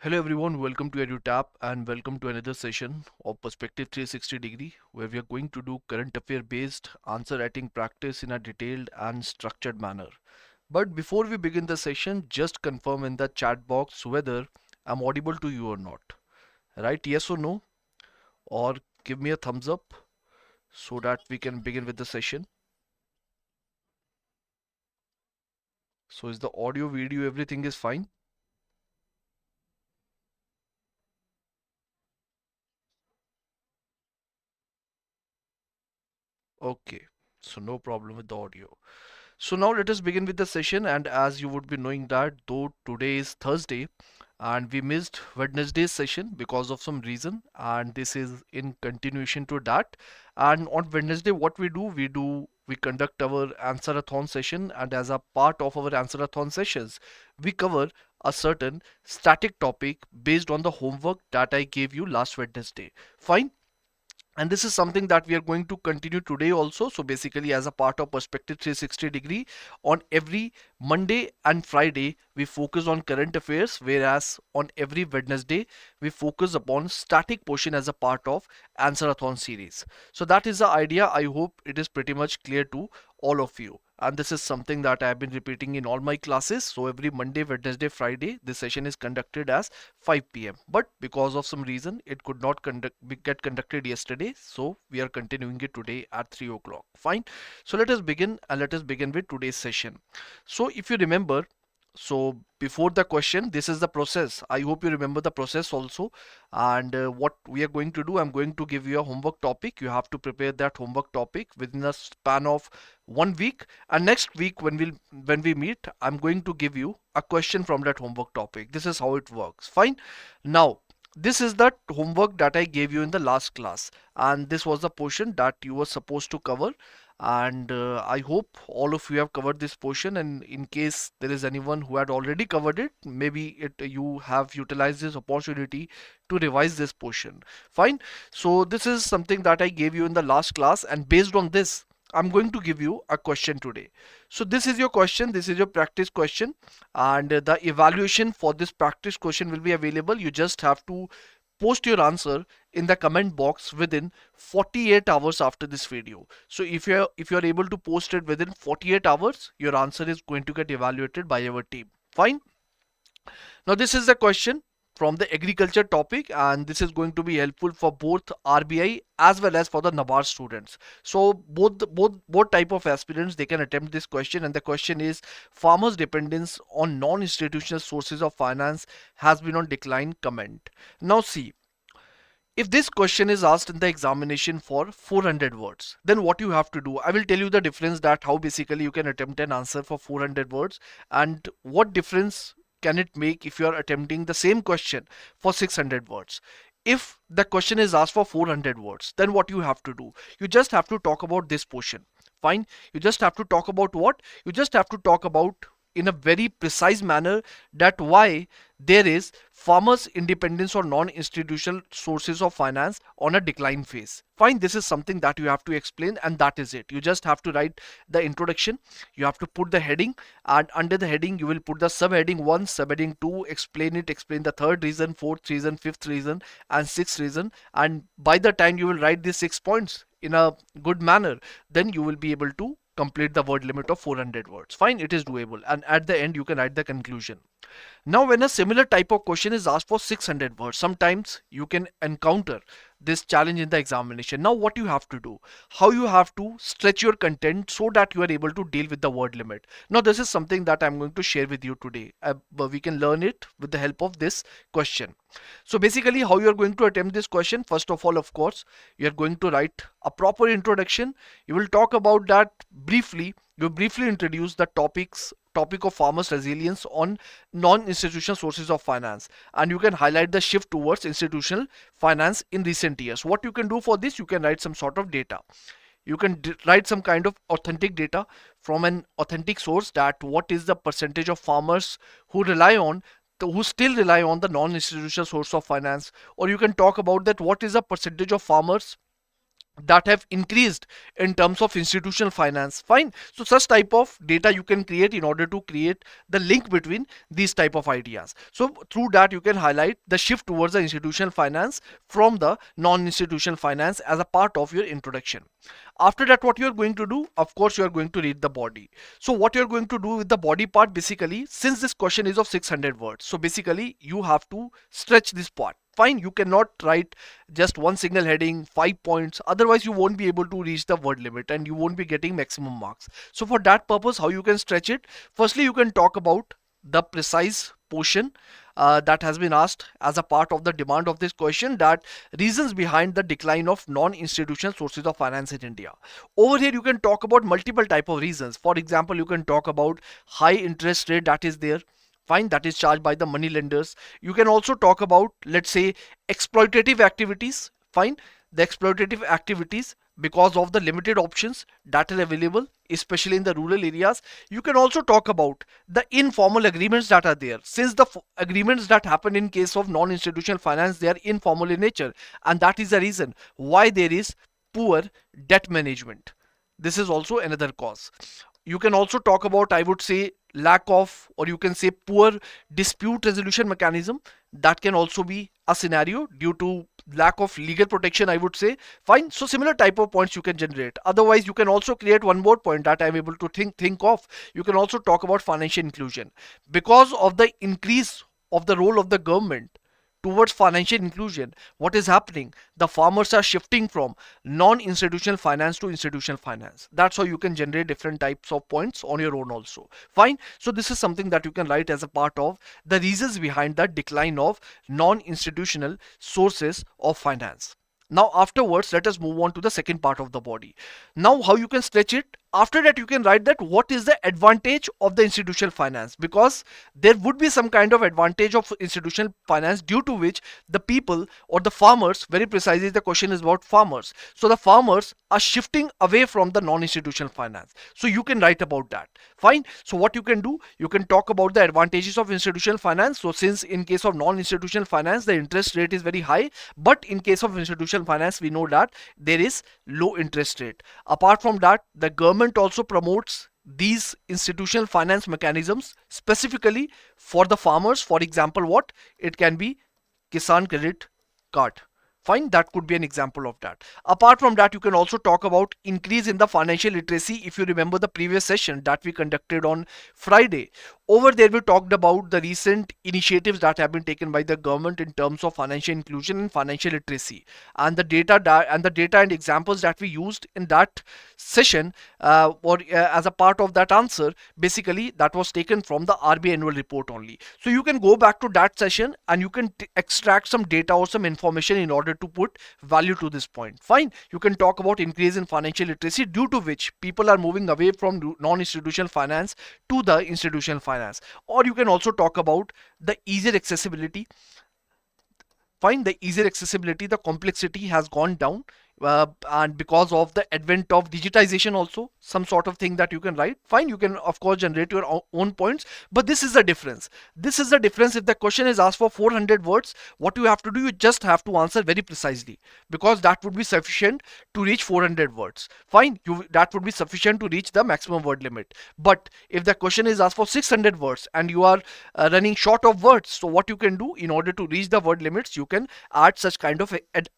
Hello everyone, welcome to EduTap and welcome to another session of Perspective 360 Degree where we are going to do current affair based answer writing practice in a detailed and structured manner. But before we begin the session, just confirm in the chat box whether I'm audible to you or not. Right? Yes or no? Or give me a thumbs up so that we can begin with the session. So is the audio, video, everything is fine? Okay. So no problem with the audio. So now let us begin with the session, and as you would be knowing that though today is Thursday and we missed Wednesday's session because of some reason, and this is in continuation to that. And on Wednesday what we conduct our Answerathon session, and as a part of our Answerathon sessions we cover a certain static topic based on the homework that I gave you last Wednesday. Fine. And this is something that we are going to continue today also. So basically, as a part of Perspective 360 Degree, on every Monday and Friday we focus on current affairs, whereas on every Wednesday we focus upon static portion as a part of Answerathon series. So that is the idea. I hope it is pretty much clear to all of you, and this is something that I have been repeating in all my classes. So every Monday, Wednesday, Friday this session is conducted as 5 p.m. but because of some reason it could not get conducted yesterday, so we are continuing it today at 3 o'clock. Fine. So let us begin, and let us begin with today's session. So if you remember, so before the question, this is the process. I hope you remember the process also. And what we are going to do, I'm going to give you a homework topic. You have to prepare that homework topic within a span of 1 week. And next week when we meet, I'm going to give you a question from that homework topic. This is how it works. Fine. Now, this is the homework that I gave you in the last class, and this was the portion that you were supposed to cover. And I hope all of you have covered this portion, and in case there is anyone who had already covered it, maybe you have utilized this opportunity to revise this portion. Fine. So this is something that I gave you in the last class, and based on this I'm going to give you a question today. So this is your question, this is your practice question, and the evaluation for this practice question will be available. You just have to post your answer in the comment box within 48 hours after this video. So if you're able to post it within 48 hours, your answer is going to get evaluated by our team. Fine. Now this is the question from the agriculture topic, and this is going to be helpful for both RBI as well as for the NABARD students. So both type of aspirants, they can attempt this question, and the question is: farmers' dependence on non-institutional sources of finance has been on decline. Comment. Now see, if this question is asked in the examination for 400 words, then what you have to do, I will tell you the difference, that how basically you can attempt an answer for 400 words and what difference can it make if you are attempting the same question for 600 words. If the question is asked for 400 words, then what you have to do, you just have to talk about this portion. Fine. You just have to talk about what? You just have to talk about in a very precise manner that why there is farmers independence or non-institutional sources of finance on a decline phase. Fine. This is something that you have to explain, and that is it. You just have to write the introduction, you have to put the heading, and under the heading you will put the subheading 1, subheading 2, explain it, explain the third reason, fourth reason, fifth reason, and sixth reason. And by the time you will write these 6 points in a good manner, then you will be able to complete the word limit of 400 words. Fine, it is doable, and at the end you can write the conclusion. Now when a similar type of question is asked for 600 words, sometimes you can encounter this challenge in the examination. Now what you have to do, how you have to stretch your content so that you are able to deal with the word limit. Now this is something that I'm going to share with you today. We can learn it with the help of this question. So basically how you are going to attempt this question, first of all, of course, you are going to write a proper introduction. You will talk about that briefly. You briefly introduce the topic of farmers' resilience on non-institutional sources of finance, and you can highlight the shift towards institutional finance in recent years. What you can do for this, you can write some sort of data. You can write some kind of authentic data from an authentic source, that what is the percentage of farmers who still rely on the non-institutional source of finance. Or you can talk about that what is the percentage of farmers that have increased in terms of institutional finance. Fine. So such type of data you can create in order to create the link between these type of ideas. So through that you can highlight the shift towards the institutional finance from the non-institutional finance as a part of your introduction. After that, what you're going to do, of course, you're going to read the body. So what you're going to do with the body part, basically, since this question is of 600 words, so basically you have to stretch this part. Fine, you cannot write just one single heading, 5 points, otherwise you won't be able to reach the word limit and you won't be getting maximum marks. So for that purpose, how you can stretch it, firstly you can talk about the precise portion that has been asked as a part of the demand of this question, that reasons behind the decline of non-institutional sources of finance in India. Over here you can talk about multiple type of reasons. For example, you can talk about high interest rate that is there, fine, that is charged by the money lenders. You can also talk about, let's say, exploitative activities, fine, the exploitative activities because of the limited options that are available, especially in the rural areas. You can also talk about the informal agreements that are there, since the agreements that happen in case of non-institutional finance, they are informal in nature, and that is the reason why there is poor debt management. This is also another cause. You can also talk about, I would say, lack of, or you can say poor dispute resolution mechanism. That can also be a scenario due to lack of legal protection, I would say. Fine. So similar type of points you can generate. Otherwise you can also create one more point that I'm able to think of. You can also talk about financial inclusion. Because of the increase of the role of the government towards financial inclusion, what is happening, the farmers are shifting from non-institutional finance to institutional finance. That's how you can generate different types of points on your own also. Fine. So this is something that you can write as a part of the reasons behind the decline of non-institutional sources of finance. Now afterwards, let us move on to the second part of the body. Now how you can stretch it, after that you can write that what is the advantage of the institutional finance, because there would be some kind of advantage of institutional finance due to which the people or the farmers, very precisely the question is about farmers, so the farmers are shifting away from the non-institutional finance. So you can write about that. Fine. So what you can do, you can talk about the advantages of institutional finance. So since in case of non-institutional finance the interest rate is very high, but in case of institutional finance we know that there is low interest rate. Apart from that, the government also promotes these institutional finance mechanisms specifically for the farmers. For example, what it can be, Kisan Credit Card. Fine, that could be an example of that. Apart from that, you can also talk about increase in the financial literacy. If you remember the previous session that we conducted on Friday, over there we talked about the recent initiatives that have been taken by the government in terms of financial inclusion and financial literacy, and the data and examples that we used in that session, or as a part of that answer, basically that was taken from the RBI annual report only. So you can go back to that session and you can extract some data or some information in order to put value to this point. Fine. You can talk about increase in financial literacy due to which people are moving away from non-institutional finance to the institutional finance. Or you can also talk about the easier accessibility. Fine, the easier accessibility, the complexity has gone down, and because of the advent of digitization also, some sort of thing that you can write. Fine, you can of course generate your own points, but this is the difference. This is the difference. If the question is asked for 400 words, what you have to do, you just have to answer very precisely, because that would be sufficient to reach 400 words. Fine, that would be sufficient to reach the maximum word limit. But if the question is asked for 600 words and you are running short of words, so what you can do in order to reach the word limits, you can add such kind of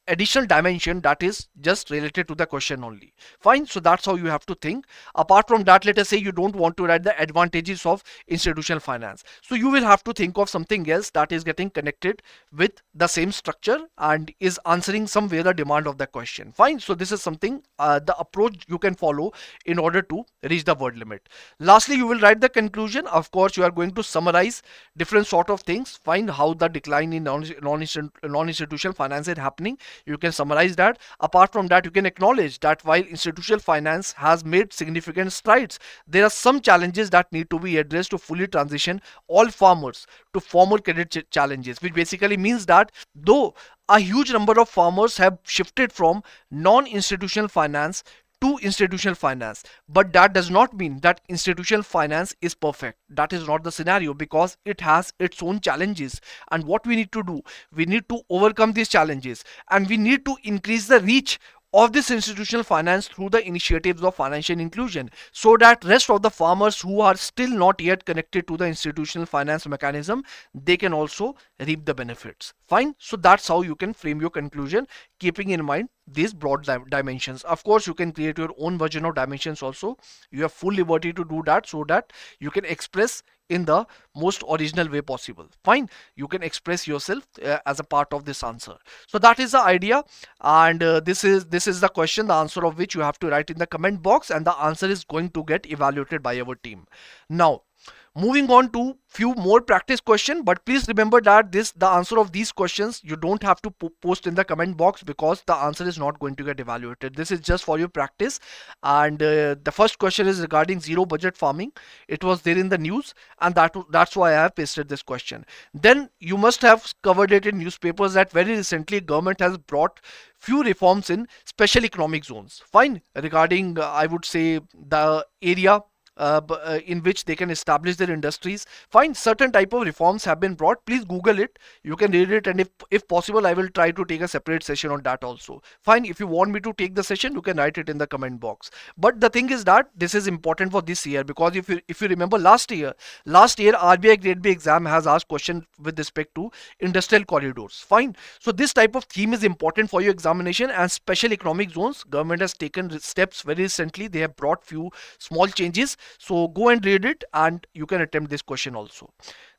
additional dimension that is just related to the question only. Fine. So that's how you have to think. Apart from that, let us say you don't want to write the advantages of institutional finance, so you will have to think of something else that is getting connected with the same structure and is answering somewhere the demand of the question. Fine. So this is something, the approach you can follow in order to reach the word limit. Lastly, you will write the conclusion. Of course, you are going to summarize different sort of things. Find how the decline in non-institutional finance is happening. You can summarize that. Apart from that, you can acknowledge that while institutional finance has made significant strides, there are some challenges that need to be addressed to fully transition all farmers to formal credit challenges, which basically means that though a huge number of farmers have shifted from non-institutional finance to institutional finance, but that does not mean that institutional finance is perfect. That is not the scenario, because it has its own challenges, and what we need to do, we need to overcome these challenges and we need to increase the reach of this institutional finance through the initiatives of financial inclusion, so that rest of the farmers who are still not yet connected to the institutional finance mechanism, they can also reap the benefits. Fine. So that's how you can frame your conclusion, keeping in mind these broad dimensions. Of course, you can create your own version of dimensions also. You have full liberty to do that, so that you can express in the most original way possible. Fine. You can express yourself as a part of this answer. So that is the idea, and this is the question, the answer of which you have to write in the comment box, and the answer is going to get evaluated by our team. Now, moving on to few more practice question, but please remember that the answer of these questions you don't have to post in the comment box, because the answer is not going to get evaluated. This is just for your practice. And the first question is regarding zero budget farming. It was there in the news, and that's why I have pasted this question. Then you must have covered it in newspapers that very recently government has brought few reforms in special economic zones. Fine. Regarding I would say the area in which they can establish their industries. Fine, certain type of reforms have been brought. Please Google it. You can read it, and if possible, I will try to take a separate session on that also. Fine, if you want me to take the session, you can write it in the comment box. But the thing is that this is important for this year, because if you remember last year RBI Grade B exam has asked question with respect to industrial corridors. Fine. So this type of theme is important for your examination, and special economic zones, government has taken steps very recently. They have brought few small changes. So go and read it, and you can attempt this question also.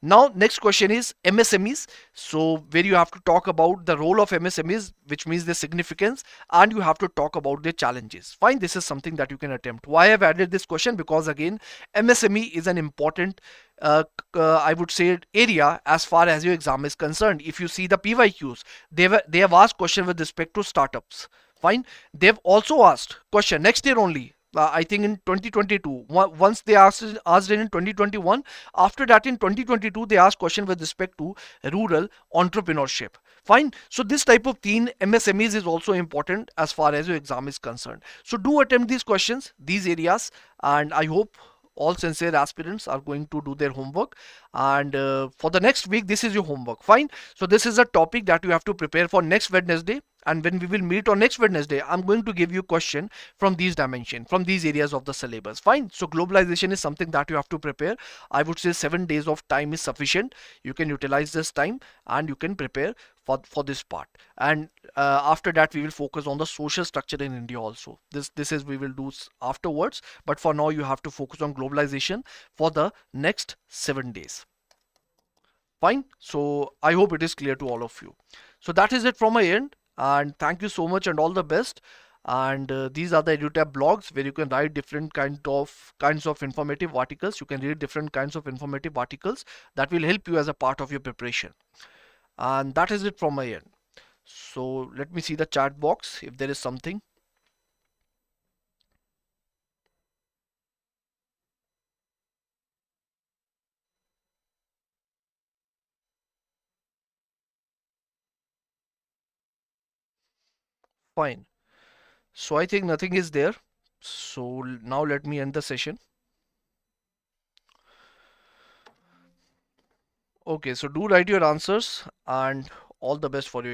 Now, next question is MSMEs. So where you have to talk about the role of MSMEs, which means their significance, and you have to talk about their challenges. Fine, this is something that you can attempt. Why I have added this question? Because again, MSME is an important I would say area as far as your exam is concerned. If you see the PYQs, they have asked question with respect to startups. Fine. They've also asked question next year only. I think in 2022. Once they asked it in 2021. After that, in 2022, they asked question with respect to rural entrepreneurship. Fine. So this type of theme, MSMEs, is also important as far as your exam is concerned. So do attempt these questions, these areas, and I hope all sincere aspirants are going to do their homework. And for the next week, this is your homework. Fine. So this is a topic that you have to prepare for next Wednesday. And when we will meet on next Wednesday, I'm going to give you a question from these dimensions, from these areas of the syllabus. Fine. So globalization is something that you have to prepare. I would say 7 days of time is sufficient. You can utilize this time, and you can prepare for this part. And after that, we will focus on the social structure in India also. This is we will do afterwards. But for now, you have to focus on globalization for the next 7 days. Fine. So I hope it is clear to all of you. So that is it from my end. And thank you so much, and all the best. And these are the EduTab blogs where you can write different kinds of informative articles. You can read different kinds of informative articles that will help you as a part of your preparation. And that is it from my end. So let me see the chat box if there is something. Fine. So I think nothing is there. So now let me end the session. Okay, so do write your answers, and all the best for your